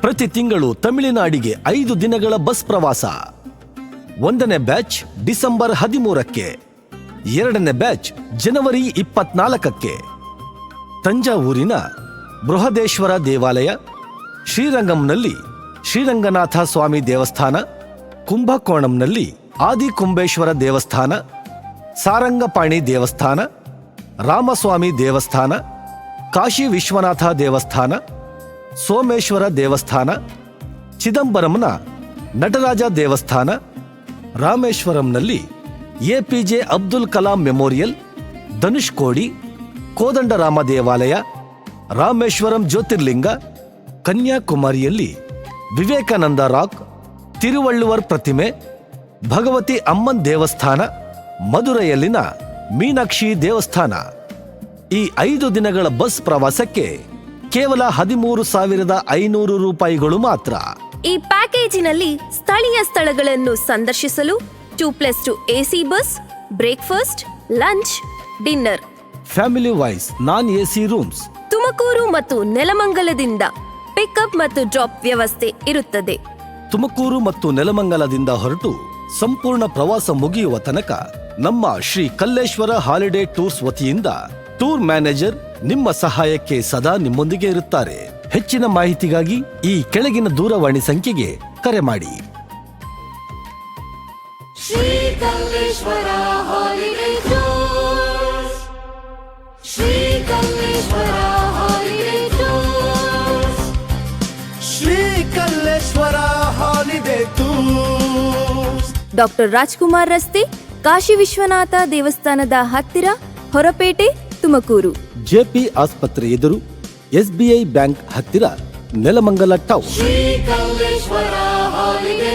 ಪ್ರತಿ ತಿಂಗಳು ತಮಿಳುನಾಡಿಗೆ 5 ದಿನಗಳ ಬಸ್ ಪ್ರವಾಸ. 1ನೇ ಬ್ಯಾಚ್ ಡಿಸೆಂಬರ್ 13ಕ್ಕೆ, 2ನೇ ಬ್ಯಾಚ್ ಜನವರಿ 24ಕ್ಕೆ. ತಂಜಾವೂರಿನ ಬೃಹದೇಶ್ವರ ದೇವಾಲಯ, ಶ್ರೀರಂಗಂನಲ್ಲಿ ಶ್ರೀರಂಗನಾಥ ಸ್ವಾಮಿ ದೇವಸ್ಥಾನ, ಕುಂಭಕೋಣಂನಲ್ಲಿ ಆದಿಕುಂಬೇಶ್ವರ ದೇವಸ್ಥಾನ, ಸಾರಂಗಪಾಣಿ ದೇವಸ್ಥಾನ, ರಾಮಸ್ವಾಮಿ ದೇವಸ್ಥಾನ, ಕಾಶಿ ವಿಶ್ವನಾಥ ದೇವಸ್ಥಾನ, ಸೋಮೇಶ್ವರ ದೇವಸ್ಥಾನ, ಚಿದಂಬರಂನ ನಟರಾಜ ದೇವಸ್ಥಾನ, ರಾಮೇಶ್ವರಂನಲ್ಲಿ ಎಪಿಜೆ ಅಬ್ದುಲ್ ಕಲಾಂ ಮೆಮೋರಿಯಲ್, ಧನುಷ್ಕೋಡಿ, ಕೋದಂಡರಾಮ ದೇವಾಲಯ, ರಾಮೇಶ್ವರಂ ಜ್ಯೋತಿರ್ಲಿಂಗ, ಕನ್ಯಾಕುಮಾರಿಯಲ್ಲಿ ವಿವೇಕಾನಂದ ರಾಕ್, ತಿರುವಳ್ಳುವರ್ ಪ್ರತಿಮೆ, ಭಗವತಿ ಅಮ್ಮನ್ ದೇವಸ್ಥಾನ, ಮಧುರೈಯಲ್ಲಿನ ಮೀನಾಕ್ಷಿ ದೇವಸ್ಥಾನ. ಈ 5 ದಿನಗಳ ಬಸ್ ಪ್ರವಾಸಕ್ಕೆ ಕೇವಲ 13,500 ರೂಪಾಯಿಗಳು ಮಾತ್ರ. ಈ ಪ್ಯಾಕೇಜಿನಲ್ಲಿ ಸ್ಥಳೀಯ ಸ್ಥಳಗಳನ್ನು ಸಂದರ್ಶಿಸಲು 2+2 AC bus, breakfast, lunch, dinner, family wise non AC rooms. Tumkur ಮತ್ತು ನೆಲಮಂಗಲದಿಂದ ಪಿಕಪ್ ಮತ್ತು ಡ್ರಾಪ್ ವ್ಯವಸ್ಥೆ ಇರುತ್ತದೆ. ತುಮಕೂರು ಮತ್ತು ನೆಲಮಂಗಲದಿಂದ ಹೊರಟು ಸಂಪೂರ್ಣ ಪ್ರವಾಸ ಮುಗಿಯುವ ತನಕ ನಮ್ಮ ಶ್ರೀ ಕಲ್ಲೇಶ್ವರ ಹಾಲಿಡೇ ಟೂರ್ಸ್ ವತಿಯಿಂದ ಟೂರ್ ಮ್ಯಾನೇಜರ್ ನಿಮ್ಮ ಸಹಾಯಕ್ಕೆ ಸದಾ ನಿಮ್ಮೊಂದಿಗೆ ಇರುತ್ತಾರೆ. ಹೆಚ್ಚಿನ ಮಾಹಿತಿಗಾಗಿ ಈ ಕೆಳಗಿನ ದೂರವಾಣಿ ಸಂಖ್ಯೆಗೆ ಕರೆ ಮಾಡಿ. Shri Kalleshwara holiday tours, Shri Kalleshwara holiday tours, Shri Kalleshwara holiday tours. Doctor Rajkumar ರಸ್ತೆ, ಕಾಶಿ ವಿಶ್ವನಾಥ ದೇವಸ್ಥಾನದ ಹತ್ತಿರ, ಹೊರಪೇಟೆ, ತುಮಕೂರು. ಜೆಪಿ ಆಸ್ಪತ್ರೆ ಎದುರು, SBI ಬ್ಯಾಂಕ್ ಹತ್ತಿರ, ನೆಲಮಂಗಲ ಟೌನ್. ಶ್ರೀ ಕಲ್ಲೇಶ್ವರ ಹಾಲಿಡೇ